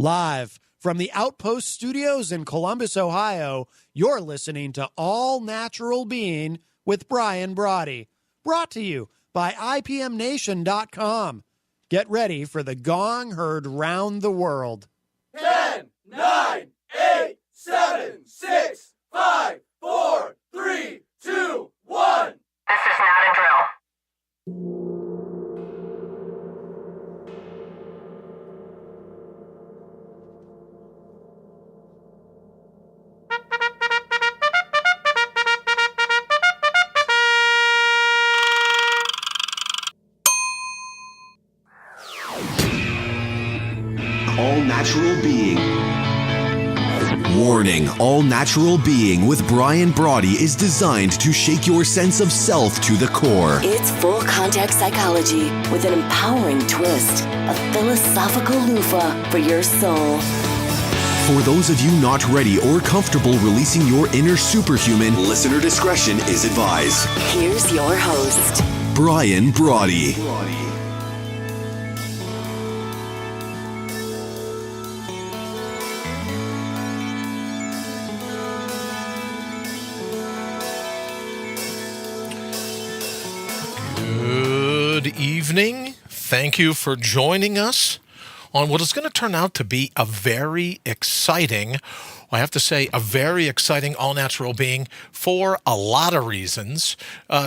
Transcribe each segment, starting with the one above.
Live from the Outpost Studios in Columbus, Ohio, you're listening to All Natural Being with Brian Brawdy. Brought to you by IPMNation.com. Get ready for the gong heard round the world. 10, 9, 8, 7, 6, 5, 4, 3, 2, 1. This is not a drill. All Natural Being. Warning, All Natural Being with Brian Brawdy is designed to shake your sense of self to the core. It's full contact psychology with an empowering twist, a philosophical loofah for your soul. For those of you not ready or comfortable releasing your inner superhuman, listener discretion is advised. Here's your host, Brian Brawdy. Good evening. Thank you for joining us on what is going to turn out to be a very exciting, I have to say, a very exciting All Natural Being for a lot of reasons.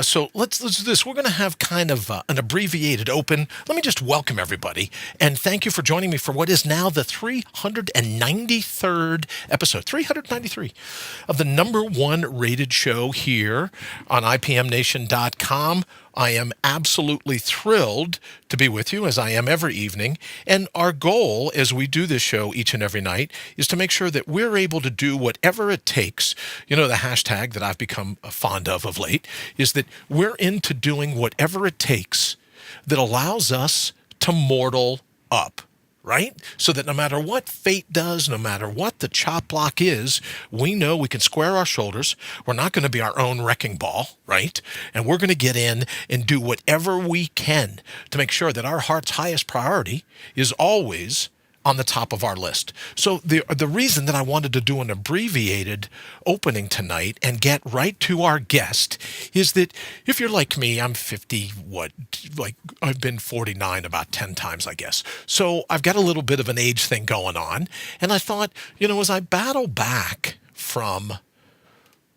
So let's do this. We're going to have kind of an abbreviated open. Let me just welcome everybody and thank you for joining me for what is now the 393rd episode, 393 of the #1 rated show here on IPMNation.com. I am absolutely thrilled to be with you, as I am every evening. And our goal, as we do this show each and every night, is to make sure that we're able to do whatever it takes. You know, the hashtag that I've become fond of late is that we're into doing whatever it takes that allows us to mortal up. Right? So that no matter what fate does, no matter what the chop block is, we know we can square our shoulders. We're not going to be our own wrecking ball, right? And we're going to get in and do whatever we can to make sure that our heart's highest priority is always on the top of our list. So the reason that I wanted to do an abbreviated opening tonight and get right to our guest is that if you're like me, I'm 50, I've been 49 about 10 times, I guess. So I've got a little bit of an age thing going on. And I thought, as I battle back from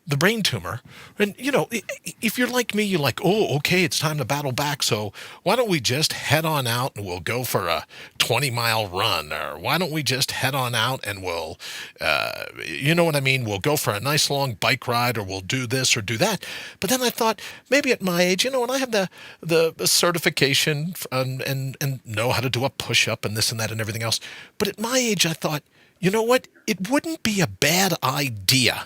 the brain tumor, and if you're like me, you're like, oh, okay, it's time to battle back, so why don't we just head on out and we'll go for a 20-mile run, or why don't we just head on out and we'll, we'll go for a nice long bike ride, or we'll do this or do that. But then I thought, maybe at my age, when I have the certification and know how to do a push-up and this and that and everything else, but at my age, I thought, you know what, it wouldn't be a bad idea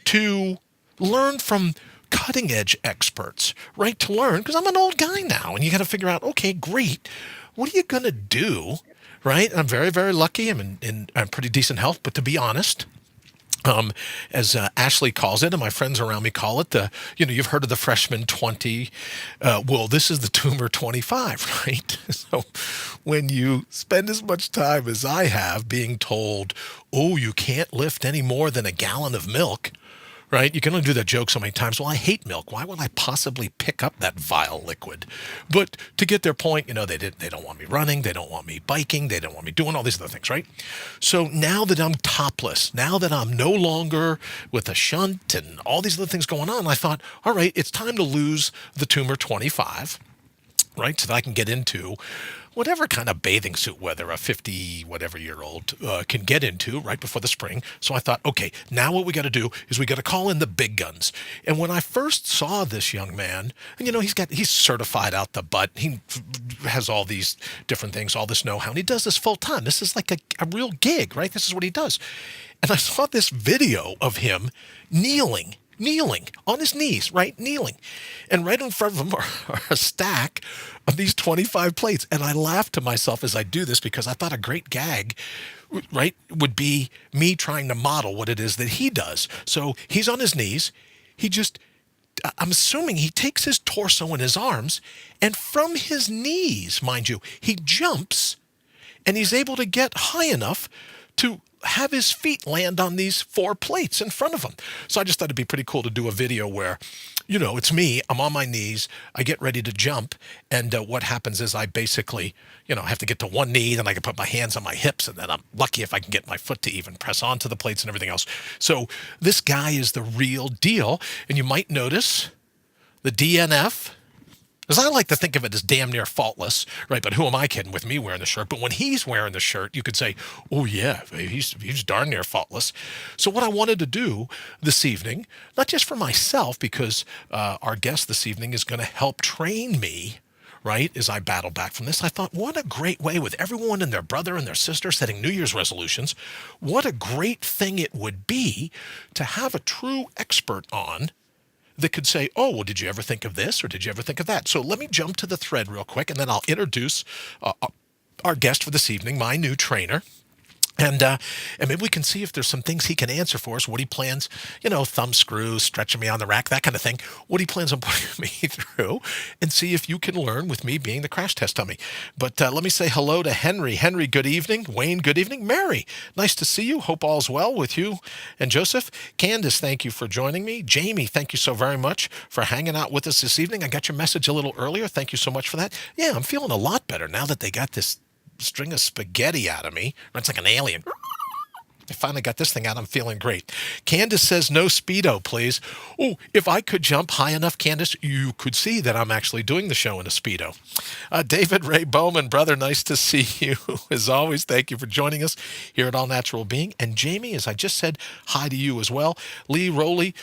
to learn from cutting-edge experts, right? To learn, because I'm an old guy now, and you got to figure out, okay, great, what are you going to do, right? I'm very, very lucky. I'm in pretty decent health, but to be honest, as Ashley calls it, and my friends around me call it, you've heard of the freshman 20. Well, this is the tumor 25, right? So when you spend as much time as I have being told, oh, you can't lift any more than a gallon of milk, right? You can only do that joke so many times. Well, I hate milk. Why would I possibly pick up that vile liquid? But to get their point, they don't want me running. They don't want me biking. They don't want me doing all these other things, right? So now that I'm topless, now that I'm no longer with a shunt and all these other things going on, I thought, all right, it's time to lose the tumor 25, right? So that I can get into whatever kind of bathing suit weather a 50-whatever-year-old can get into right before the spring. So I thought, okay, now what we got to do is we got to call in the big guns. And when I first saw this young man, and he's certified out the butt. He has all these different things, all this know-how, and he does this full time. This is like a real gig, right? This is what he does. And I saw this video of him kneeling on his knees, right? Kneeling. And right in front of him are a stack of these 25 plates. And I laughed to myself as I do this because I thought a great gag, right, would be me trying to model what it is that he does. So he's on his knees. I'm assuming he takes his torso in his arms, and from his knees, mind you, he jumps and he's able to get high enough to have his feet land on these 4 plates in front of him. So I just thought it'd be pretty cool to do a video where, it's me, I'm on my knees, I get ready to jump, and what happens is I basically, have to get to one knee, then I can put my hands on my hips, and then I'm lucky if I can get my foot to even press onto the plates and everything else. So this guy is the real deal, and you might notice the DNF, because I like to think of it as damn near faultless, right? But who am I kidding with me wearing the shirt? But when he's wearing the shirt, you could say, oh, yeah, he's darn near faultless. So what I wanted to do this evening, not just for myself, because our guest this evening is going to help train me, right, as I battle back from this, I thought, what a great way, with everyone and their brother and their sister setting New Year's resolutions, what a great thing it would be to have a true expert on that could say, oh, well, did you ever think of this or did you ever think of that? So let me jump to the thread real quick, and then I'll introduce our guest for this evening, my new trainer. And maybe we can see if there's some things he can answer for us, what he plans, thumb screws, stretching me on the rack, that kind of thing, what he plans on putting me through, and see if you can learn with me being the crash test dummy. But let me say hello to Henry. Henry, good evening. Wayne, good evening. Mary, nice to see you. Hope all's well with you and Joseph. Candace, thank you for joining me. Jamie, thank you so very much for hanging out with us this evening. I got your message a little earlier. Thank you so much for that. Yeah, I'm feeling a lot better now that they got this string of spaghetti out of me. It's like an alien. I finally got this thing out. I'm feeling great. Candace says no Speedo, please. Oh, if I could jump high enough, Candace, you could see that I'm actually doing the show in a Speedo. David Ray Bowman, brother, nice to see you. As always, thank you for joining us here at All Natural Being. And Jamie, as I just said, hi to you as well. Lee Rowley.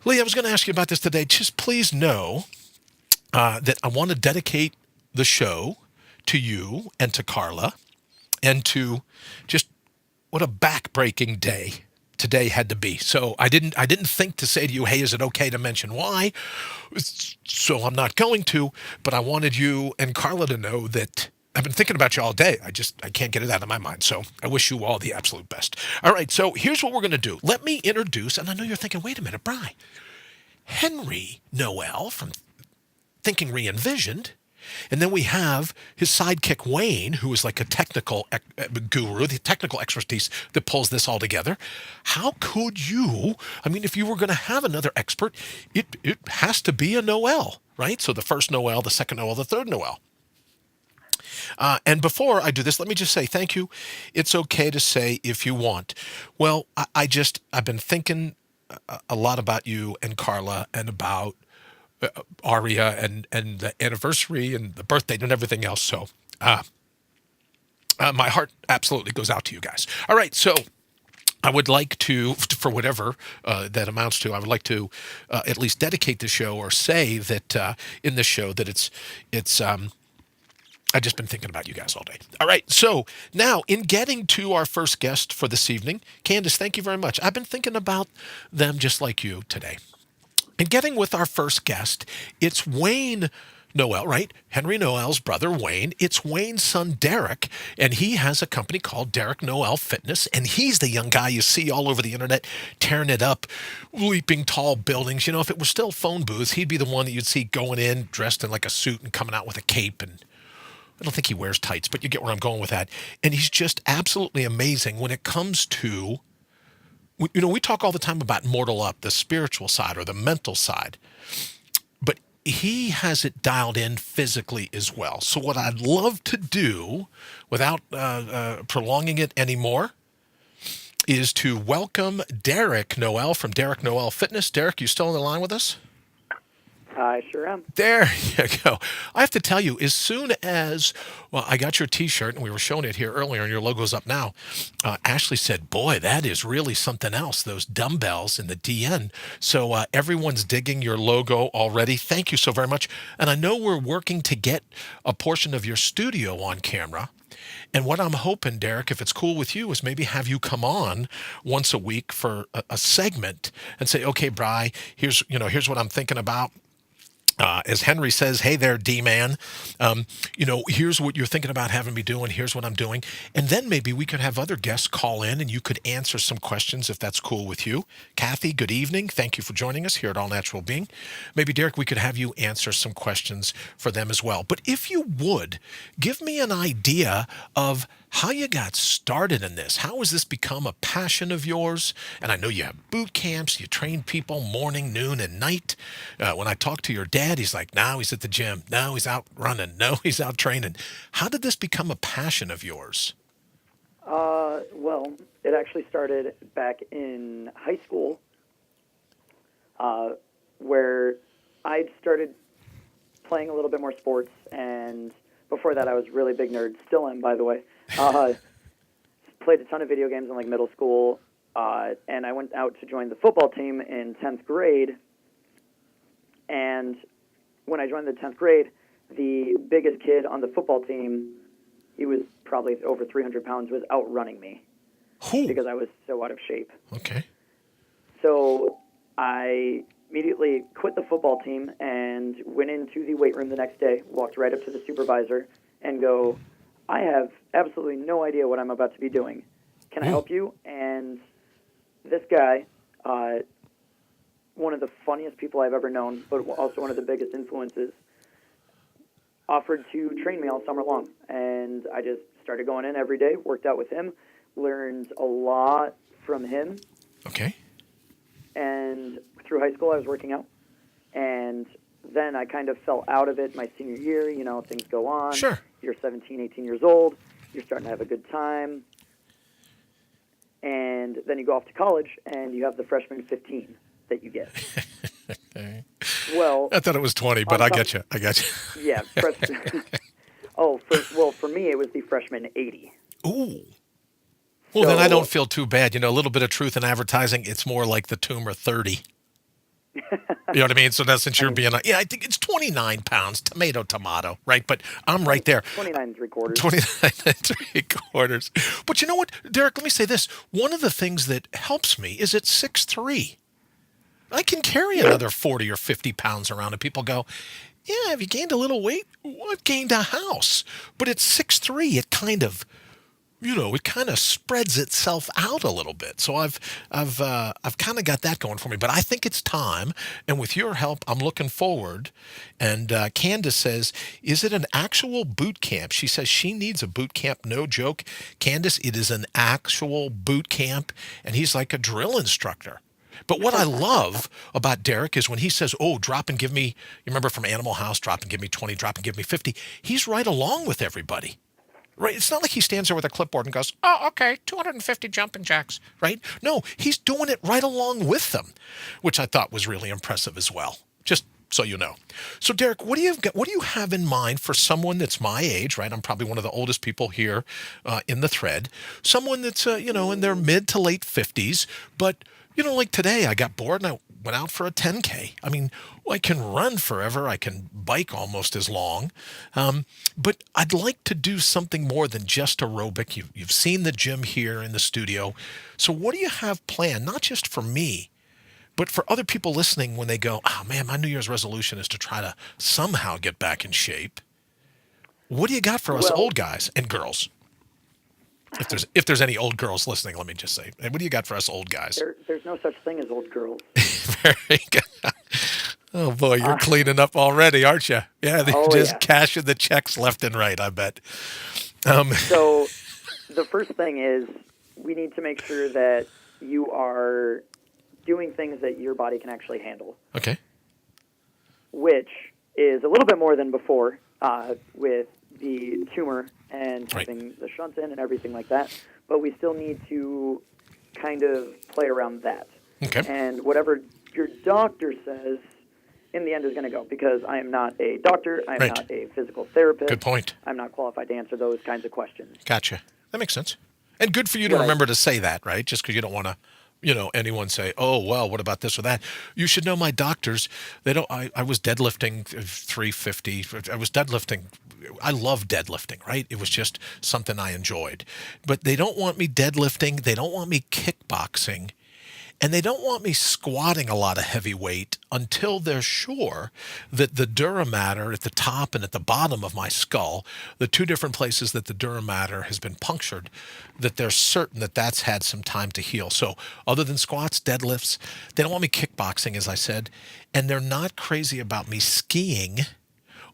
Lee, I was going to ask you about this today. Just please know that I want to dedicate the show to you and to Carla, and to just what a back-breaking day today had to be. So I didn't think to say to you, hey, is it okay to mention why? So I'm not going to, but I wanted you and Carla to know that I've been thinking about you all day. I can't get it out of my mind. So I wish you all the absolute best. All right, so here's what we're going to do. Let me introduce, and I know you're thinking, wait a minute, Bri, Henry Noel from Thinking Re-Envisioned. And then we have his sidekick, Wayne, who is like a technical guru, the technical expertise that pulls this all together. How could you, if you were going to have another expert, it has to be a Noel, right? So the first Noel, the second Noel, the third Noel. And before I do this, let me just say thank you. It's okay to say if you want. Well, I've been thinking a lot about you and Carla and about Aria and the anniversary and the birthday and everything else. So my heart absolutely goes out to you guys. All right, so I would like to, for whatever that amounts to, I would like to at least dedicate the show or say that in the show that it's I've just been thinking about you guys all day. All right, so now in getting to our first guest for this evening, Candace, thank you very much. I've been thinking about them just like you today. And getting with our first guest, it's Wayne Noel, right? Henry Noel's brother, Wayne. It's Wayne's son, Derek, and he has a company called Derek Noel Fitness, and he's the young guy you see all over the internet tearing it up, leaping tall buildings. If it was still phone booths, he'd be the one that you'd see going in dressed in like a suit and coming out with a cape, and I don't think he wears tights, but you get where I'm going with that. And he's just absolutely amazing when it comes to, we talk all the time about Mortal Up, the spiritual side or the mental side, but he has it dialed in physically as well. So what I'd love to do, without prolonging it anymore, is to welcome Derek Noel from Derek Noel Fitness. Derek, you still on the line with us? I sure am. There you go. I have to tell you, as soon as, I got your T-shirt, and we were showing it here earlier, and your logo's up now, Ashley said, boy, that is really something else, those dumbbells in the DN. So everyone's digging your logo already. Thank you so very much. And I know we're working to get a portion of your studio on camera. And what I'm hoping, Derek, if it's cool with you, is maybe have you come on once a week for a segment and say, okay, Bri, here's what I'm thinking about. As Henry says, hey there, D-man. Here's what you're thinking about having me do, and here's what I'm doing. And then maybe we could have other guests call in, and you could answer some questions if that's cool with you. Kathy, good evening. Thank you for joining us here at All Natural Being. Maybe, Derek, we could have you answer some questions for them as well. But if you would, give me an idea of how you got started in this. How has this become a passion of yours? And I know you have boot camps. You train people morning, noon, and night. When I talk to your dad, he's like, no, he's at the gym. No, he's out running. No, he's out training. How did this become a passion of yours? Well, it actually started back in high school, where I'd started playing a little bit more sports, and before that I was a really big nerd, still am, by the way. Played a ton of video games in like middle school, and I went out to join the football team in 10th grade, and when I joined the 10th grade, the biggest kid on the football team, he was probably over 300 pounds, was outrunning me because I was so out of shape. Okay. So I immediately quit the football team and went into the weight room the next day, walked right up to the supervisor and go, I have absolutely no idea what I'm about to be doing. Can I help you? And this guy, one of the funniest people I've ever known, but also one of the biggest influences, offered to train me all summer long. And I just started going in every day, worked out with him, learned a lot from him. Okay. And through high school, I was working out. And then I kind of fell out of it my senior year. You know, things go on. Sure. You're 17, 18 years old. You're starting to have a good time. And then you go off to college, and you have the freshman 15 that you get. Okay. Well, I thought it was 20, but I get you. Yeah. For me, it was the freshman 80. Ooh. Well, then I don't feel too bad. You know, a little bit of truth in advertising, it's more like the tumor 30. You know what I mean? So that's since you're being, I think it's 29 pounds, tomato, right? But I'm right there. 29 3/4. 29 3/4. But you know what, Derek, let me say this. One of the things that helps me is at 6'3". I can carry another 40 or 50 pounds around, and people go, yeah, have you gained a little weight? Well, I've gained a house. But at 6'3", it kind of, it kind of spreads itself out a little bit. So I've kind of got that going for me. But I think it's time, and with your help, I'm looking forward. And Candace says, is it an actual boot camp? She says she needs a boot camp, no joke. Candace, it is an actual boot camp, and he's like a drill instructor. But what I love about Derek is when he says, drop and give me, you remember from Animal House, drop and give me 20, drop and give me 50. He's right along with everybody. Right? It's not like he stands there with a clipboard and goes, oh, okay, 250 jumping jacks, right? No, he's doing it right along with them, which I thought was really impressive as well, just so you know. So, Derek, what do you have in mind for someone that's my age, right? I'm probably one of the oldest people here in the thread. Someone that's, in their mid to late 50s, but, like today, I got bored and I went out for a 10K. I mean, I can run forever. I can bike almost as long. But I'd like to do something more than just aerobic. You've seen the gym here in the studio. So what do you have planned, not just for me, but for other people listening when they go, oh, man, my New Year's resolution is to try to somehow get back in shape. What do you got for us old guys and girls? If there's any old girls listening, let me just say, what do you got for us old guys? There's no such thing as old girls. Very good. Oh boy, you're cleaning up already, aren't you? Yeah, they're cashing the checks left and right, I bet. So the first thing is we need to make sure that you are doing things that your body can actually handle. Okay. Which is a little bit more than before with the tumor and having the shunt in and everything like that. But we still need to kind of play around that. Okay. And whatever your doctor says in the end is going to go, because I am not a doctor. I am not a physical therapist. Good point. I'm not qualified to answer those kinds of questions. Gotcha. That makes sense. And good for you to remember to say that, right? Just because you don't want to, anyone say, oh, well, what about this or that? You should know my doctors. They don't. I was deadlifting 350. I was deadlifting. I love deadlifting, right? It was just something I enjoyed. But they don't want me deadlifting. They don't want me kickboxing. And they don't want me squatting a lot of heavy weight until they're sure that the dura mater at the top and at the bottom of my skull, the two different places that the dura mater has been punctured, that they're certain that that's had some time to heal. So other than squats, deadlifts, they don't want me kickboxing, as I said, and they're not crazy about me skiing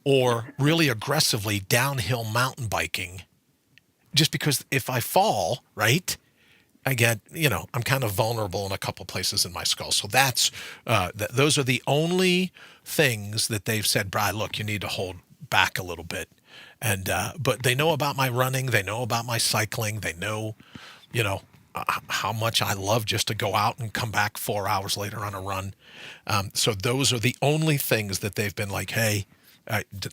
or really aggressively downhill mountain biking, just because if I fall, right, I get, I'm kind of vulnerable in a couple places in my skull. So that's, those are the only things that they've said, Bri, look, you need to hold back a little bit. And, but they know about my running. They know about my cycling. They know, how much I love just to go out and come back 4 hours later on a run. So those are the only things that they've been like, hey,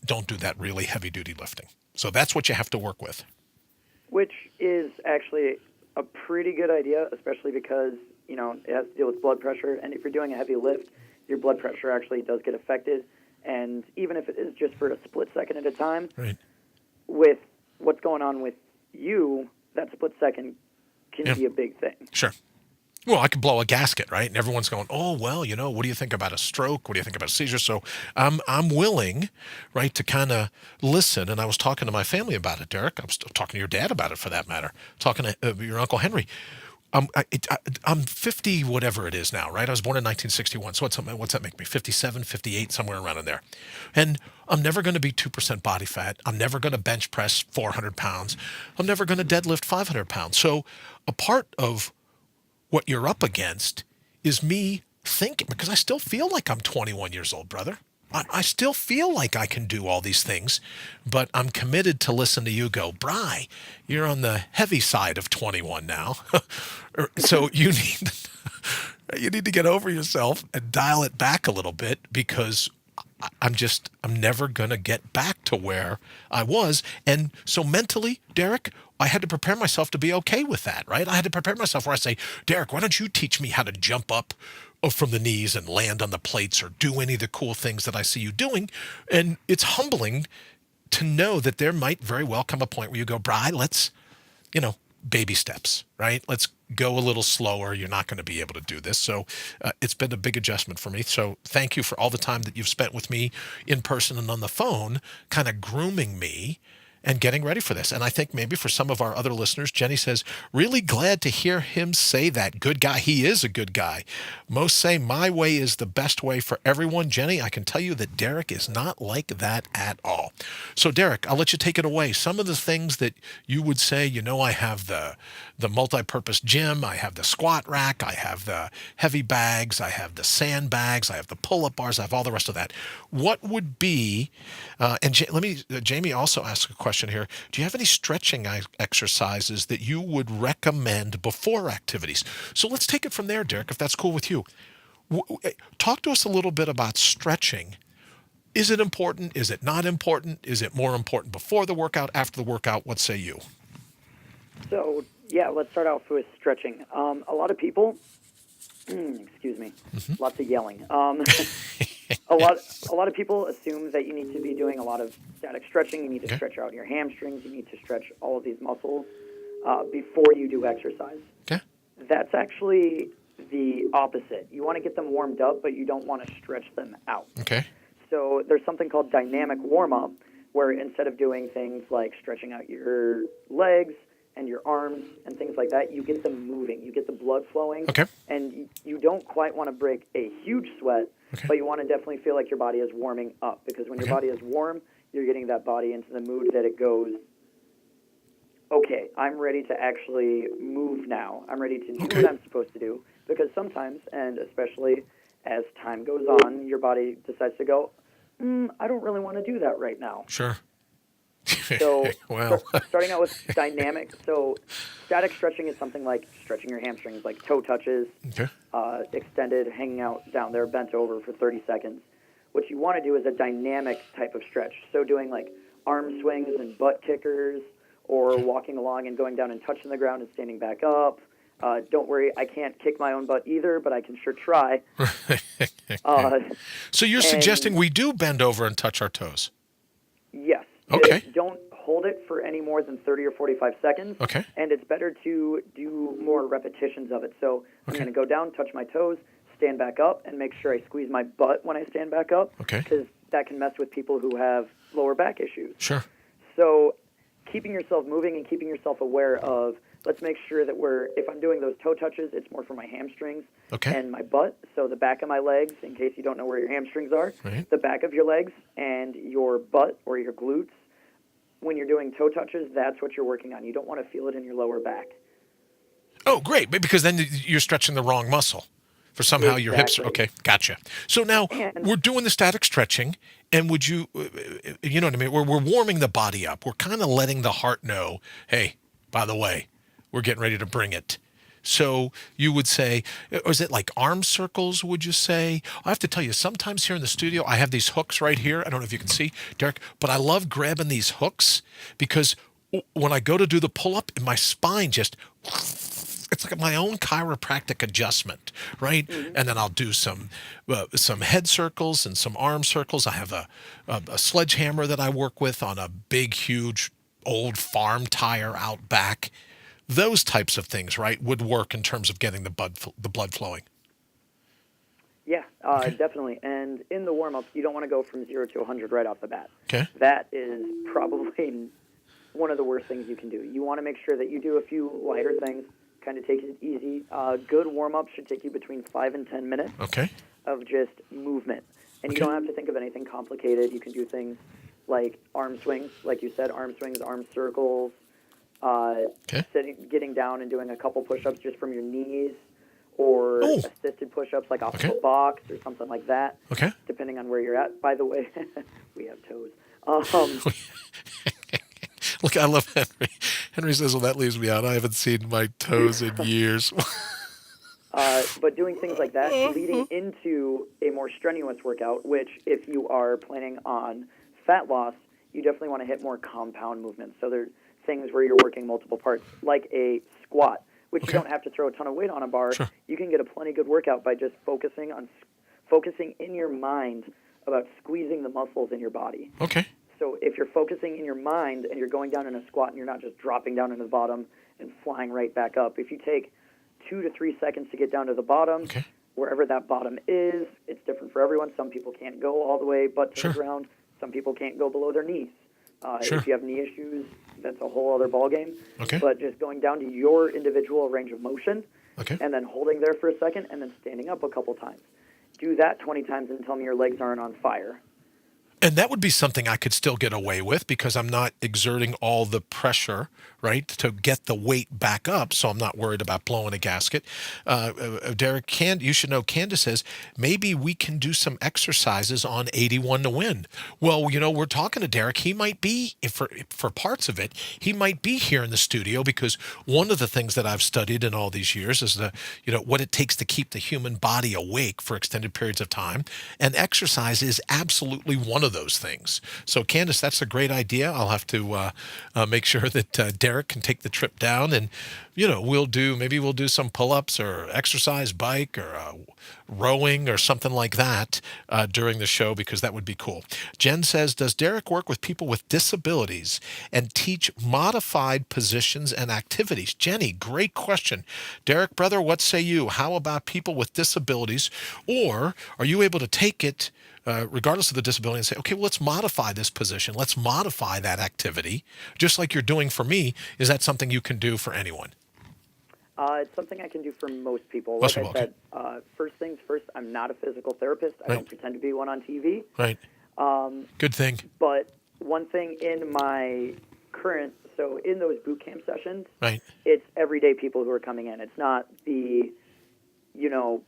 don't do that really heavy duty lifting. So that's what you have to work with. Which is actually a pretty good idea, especially because, it has to deal with blood pressure. And if you're doing a heavy lift, your blood pressure actually does get affected. And even if it is just for a split second at a time, right, with what's going on with you, that split second can be a big thing. Sure. Well, I could blow a gasket, right? And everyone's going, oh, well, what do you think about a stroke? What do you think about a seizure? So I'm willing, right, to kind of listen. And I was talking to my family about it, Derek. I was talking to your dad about it, for that matter, talking to your Uncle Henry. I'm 50, whatever it is now, right? I was born in 1961. So what's that make me? 57, 58, somewhere around in there. And I'm never going to be 2% body fat. I'm never going to bench press 400 pounds. I'm never going to deadlift 500 pounds. So a part of what you're up against is me thinking, because I still feel like I'm 21 years old, brother. I still feel like I can do all these things, but I'm committed to listen to you go, Bri, you're on the heavy side of 21 now. So you need to get over yourself and dial it back a little bit, because I'm never going to get back to where I was. And so mentally, Derek, I had to prepare myself to be okay with that, right? I had to prepare myself where I say, Derek, why don't you teach me how to jump up from the knees and land on the plates or do any of the cool things that I see you doing? And it's humbling to know that there might very well come a point where you go, Bri, let's, baby steps, right? Let's go a little slower. You're not going to be able to do this. So it's been a big adjustment for me. So thank you for all the time that you've spent with me in person and on the phone, kind of grooming me and getting ready for this. And I think maybe for some of our other listeners, Jenny says, really glad to hear him say that. Good guy. He is a good guy. Most say my way is the best way for everyone. Jenny, I can tell you that Derek is not like that at all. So Derek, I'll let you take it away. Some of the things that you would say, I have the multi-purpose gym, I have the squat rack, I have the heavy bags, I have the sandbags, I have the pull-up bars, I have all the rest of that. What would be, Jamie also asked a question here. Do you have any stretching exercises that you would recommend before activities? So let's take it from there, Derek, if that's cool with you. Talk to us a little bit about stretching. Is it important? Is it not important? Is it more important before the workout, after the workout? What say you? So, let's start off with stretching. A lot of people, excuse me, lots of yelling. A lot of people assume that you need to be doing a lot of static stretching. You need to stretch out your hamstrings. You need to stretch all of these muscles before you do exercise. Okay. That's actually the opposite. You want to get them warmed up, but you don't want to stretch them out. Okay. So there's something called dynamic warm-up, where instead of doing things like stretching out your legs and your arms and things like that, you get them moving. You get the blood flowing. Okay. And you don't quite want to break a huge sweat, but you want to definitely feel like your body is warming up, because when your body is warm, you're getting that body into the mood that it goes, okay, I'm ready to actually move now. I'm ready to do what I'm supposed to do. Because sometimes, and especially as time goes on, your body decides to go, I don't really want to do that right now. Sure. So well. Starting out with dynamic. So static stretching is something like stretching your hamstrings, like toe touches, extended, hanging out down there, bent over for 30 seconds. What you want to do is a dynamic type of stretch. So doing like arm swings and butt kickers, or walking along and going down and touching the ground and standing back up. Don't worry, I can't kick my own butt either, but I can sure try. So you're suggesting we do bend over and touch our toes? Yes. Okay. Don't hold it for any more than 30 or 45 seconds. Okay. And it's better to do more repetitions of it. So I'm Okay. going to go down, touch my toes, stand back up, and make sure I squeeze my butt when I stand back up. Okay. Because that can mess with people who have lower back issues. Sure. So keeping yourself moving and keeping yourself aware of, let's make sure that if I'm doing those toe touches, it's more for my hamstrings Okay. and my butt. So the back of my legs, in case you don't know where your hamstrings are, Right. the back of your legs and your butt or your glutes. When you're doing toe touches, that's what you're working on. You don't want to feel it in your lower back. Oh, great. Because then you're stretching the wrong muscle. For somehow your hips are, Exactly. okay, gotcha. So now And- we're doing the static stretching, and would you, you know what I mean? We're warming the body up. We're kind of letting the heart know, hey, by the way, we're getting ready to bring it. So you would say, or is it like arm circles, would you say? I have to tell you, sometimes here in the studio, I have these hooks right here. I don't know if you can see, Derek, but I love grabbing these hooks because when I go to do the pull-up, my spine just... It's like my own chiropractic adjustment, right? Mm-hmm. And then I'll do some head circles and some arm circles. I have a sledgehammer that I work with on a big, huge, old farm tire out back. Those types of things, right, would work in terms of getting the blood flowing. Yeah, definitely. And in the warm-up, you don't want to go from 0 to 100 right off the bat. Okay. That is probably one of the worst things you can do. You want to make sure that you do a few lighter things, kind of take it easy. Good warm-up should take you between 5 and 10 minutes Okay. of just movement. And Okay. you don't have to think of anything complicated. You can do things like arm swings, like you said, arm swings, arm circles, Okay. getting down and doing a couple push-ups just from your knees, or Oh. assisted push-ups like off Okay. of a box or something like that, Okay. depending on where you're at. By the way, we have toes. Look, I love Henry. Henry says, well, that leaves me out. I haven't seen my toes in years. But doing things like that leading into a more strenuous workout, which if you are planning on fat loss, you definitely want to hit more compound movements. So there are things where you're working multiple parts, like a squat, which Okay. you don't have to throw a ton of weight on a bar. Sure. You can get a plenty good workout by just focusing in your mind about squeezing the muscles in your body. Okay. So if you're focusing in your mind and you're going down in a squat and you're not just dropping down into the bottom and flying right back up, if you take 2 to 3 seconds to get down to the bottom, Okay. wherever that bottom is, it's different for everyone. Some people can't go all the way butt to Sure. the ground. Some people can't go below their knees. Sure. If you have knee issues, that's a whole other ballgame. Okay. But just going down to your individual range of motion Okay. and then holding there for a second and then standing up a couple times. Do that 20 times and tell me your legs aren't on fire. And that would be something I could still get away with because I'm not exerting all the pressure, right, to get the weight back up. So I'm not worried about blowing a gasket. Derek, you should know, Candace says, maybe we can do some exercises on 81 to win. Well, we're talking to Derek. He might be, for parts of it, he might be here in the studio because one of the things that I've studied in all these years is what it takes to keep the human body awake for extended periods of time. And exercise is absolutely one of those things. So Candace, that's a great idea. I'll have to make sure that Derek can take the trip down and, we'll do some pull-ups or exercise bike or rowing or something like that during the show because that would be cool. Jen says, does Derek work with people with disabilities and teach modified positions and activities? Jenny, great question. Derek, brother, what say you? How about people with disabilities? Or are you able to take it regardless of the disability and say, okay, well, let's modify this position. Let's modify that activity, just like you're doing for me. Is that something you can do for anyone? It's something I can do for most people. Most Like people, I said, first things first, I'm not a physical therapist. I Right. don't pretend to be one on TV. Right. Good thing. But one thing in my current, so in those boot camp sessions, Right. it's everyday people who are coming in. It's not the,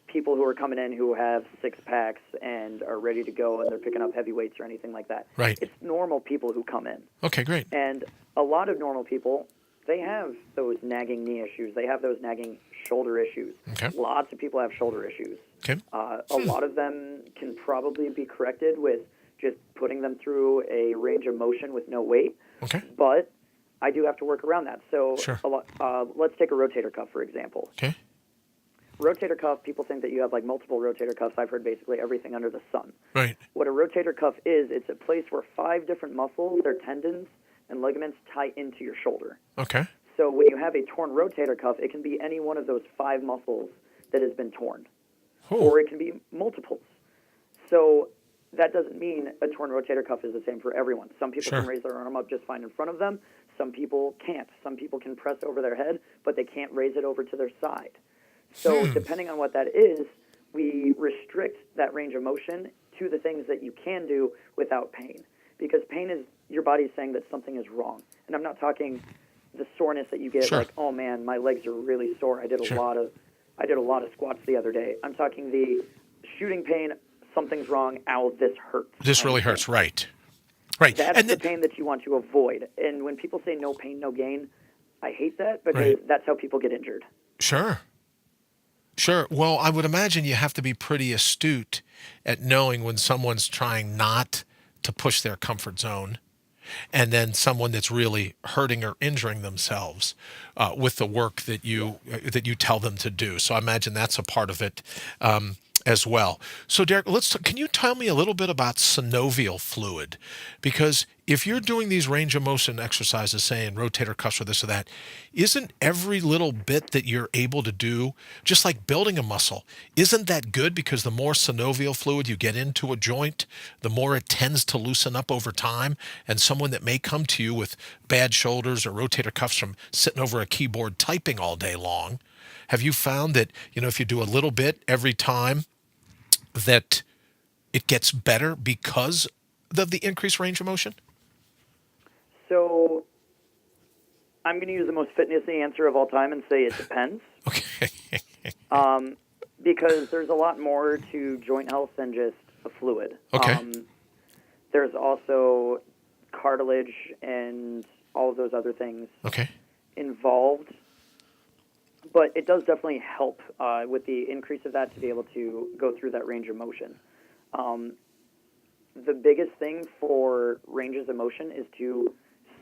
people who are coming in who have six packs and are ready to go and they're picking up heavy weights or anything like that. Right. It's normal people who come in. Okay, great. And a lot of normal people, they have those nagging knee issues. They have those nagging shoulder issues. Okay. Lots of people have shoulder issues. Okay. A lot of them can probably be corrected with just putting them through a range of motion with no weight. Okay. But I do have to work around that. So Sure. let's take a rotator cuff, for example. Okay. Rotator cuff, people think that you have like multiple rotator cuffs. I've heard basically everything under the sun. Right. What a rotator cuff is, it's a place where 5 different muscles, their tendons, and ligaments tie into your shoulder. Okay. So when you have a torn rotator cuff, it can be any one of those 5 muscles that has been torn, or it can be multiples. So that doesn't mean a torn rotator cuff is the same for everyone. Some people can raise their arm up just fine in front of them. Some people can't. Some people can press over their head, but they can't raise it over to their side. So depending on what that is, we restrict that range of motion to the things that you can do without pain. Because pain is your body's saying that something is wrong. And I'm not talking the soreness that you get like, oh man, my legs are really sore. I did a lot of squats the other day. I'm talking the shooting pain, something's wrong, ow, this hurts. This really hurts, right. Right. That's the pain that you want to avoid. And when people say no pain, no gain, I hate that because that's how people get injured. Sure. Well, I would imagine you have to be pretty astute at knowing when someone's trying not to push their comfort zone, and then someone that's really hurting or injuring themselves with the work that you tell them to do. So I imagine that's a part of it as well. So Derek, can you tell me a little bit about synovial fluid? Because if you're doing these range of motion exercises, saying rotator cuffs or this or that, isn't every little bit that you're able to do, just like building a muscle, isn't that good? Because the more synovial fluid you get into a joint, the more it tends to loosen up over time. And someone that may come to you with bad shoulders or rotator cuffs from sitting over a keyboard typing all day long, have you found that, if you do a little bit every time, that it gets better because of the increased range of motion? So I'm going to use the most fitnessy answer of all time and say it depends. Okay. Because there's a lot more to joint health than just a fluid. Okay. There's also cartilage and all of those other things involved. But it does definitely help with the increase of that to be able to go through that range of motion. The biggest thing for ranges of motion is to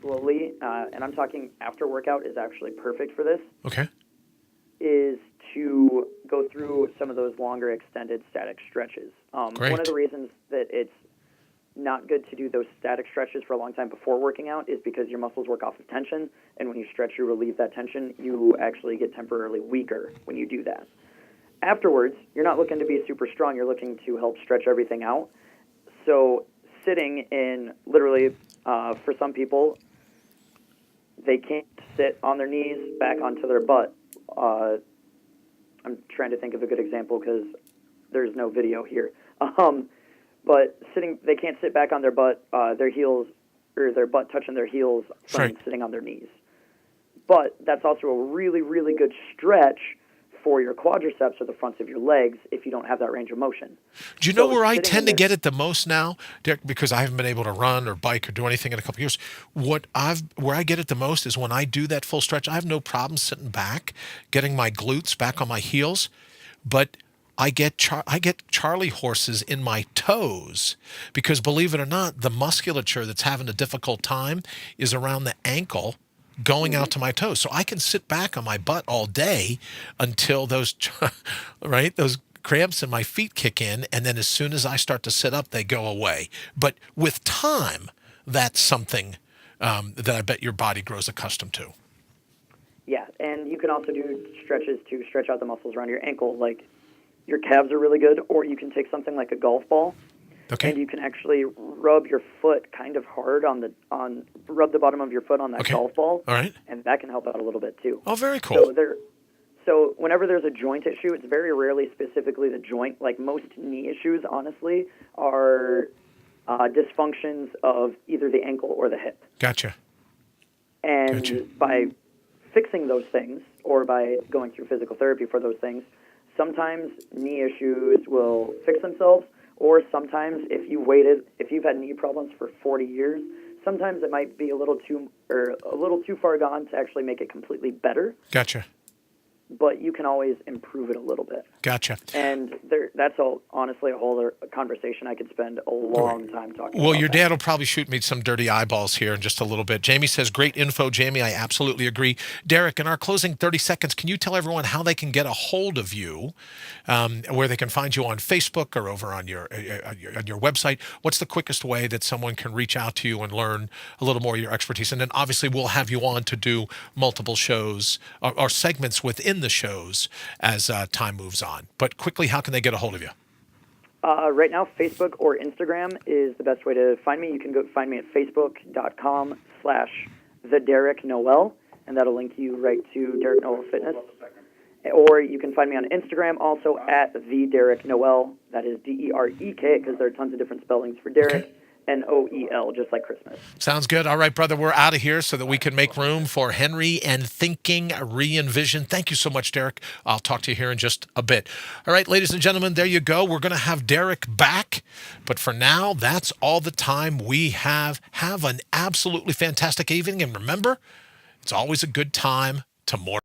slowly, and I'm talking after workout is actually perfect for this, is to go through some of those longer extended static stretches. One of the reasons that it's not good to do those static stretches for a long time before working out is because your muscles work off of tension, and when you stretch, you relieve that tension. You actually get temporarily weaker when you do that. Afterwards, you're not looking to be super strong. You're looking to help stretch everything out. So sitting in, literally, for some people, they can't sit on their knees back onto their butt. I'm trying to think of a good example because there's no video here. But they can't sit back on their butt, their heels, or their butt touching their heels from sitting on their knees. But that's also a really, really good stretch for your quadriceps or the fronts of your legs if you don't have that range of motion. Do you know where I tend to get it the most now, Derek, because I haven't been able to run or bike or do anything in a couple of years? Where I get it the most is when I do that full stretch. I have no problem sitting back, getting my glutes back on my heels, but I get Charlie horses in my toes because, believe it or not, the musculature that's having a difficult time is around the ankle going out to my toes. So I can sit back on my butt all day until those cramps in my feet kick in, and then as soon as I start to sit up, they go away. But with time, that's something that I bet your body grows accustomed to. Yeah, and you can also do stretches to stretch out the muscles around your ankle, like your calves are really good, or you can take something like a golf ball, and you can actually rub your foot kind of hard rub the bottom of your foot on that golf ball, and that can help out a little bit too. Oh, very cool. So whenever there's a joint issue, it's very rarely specifically the joint. Like most knee issues, honestly, are dysfunctions of either the ankle or the hip. Gotcha. And by fixing those things, or by going through physical therapy for those things, sometimes knee issues will fix themselves, or sometimes if you've had knee problems for 40 years, sometimes it might be a little too far gone to actually make it completely better. Gotcha. but you can always improve it a little bit. Gotcha. And that's honestly a whole other conversation I could spend a long time talking about. Well, your dad will probably shoot me some dirty eyeballs here in just a little bit. Jamie says, great info, Jamie. I absolutely agree. Derek, in our closing 30 seconds, can you tell everyone how they can get a hold of you, where they can find you on Facebook or over on your website? What's the quickest way that someone can reach out to you and learn a little more of your expertise? And then obviously we'll have you on to do multiple shows or segments within the shows as time moves on. But quickly, how can they get a hold of you? Right now, Facebook or Instagram is the best way to find me. You can go find me at facebook.com/TheDerekNoel, and that'll link you right to Derek Noel Fitness. Or you can find me on Instagram also at TheDerekNoel. That is DEREK, because there are tons of different spellings for Derek. Okay. Noel, just like Christmas. Sounds good. All right, brother, we're out of here so that we can make room for Henry and Thinking Re-Envision. Thank you so much, Derek. I'll talk to you here in just a bit. All right, ladies and gentlemen, there you go. We're going to have Derek back. But for now, that's all the time we have. Have an absolutely fantastic evening. And remember, it's always a good time to more.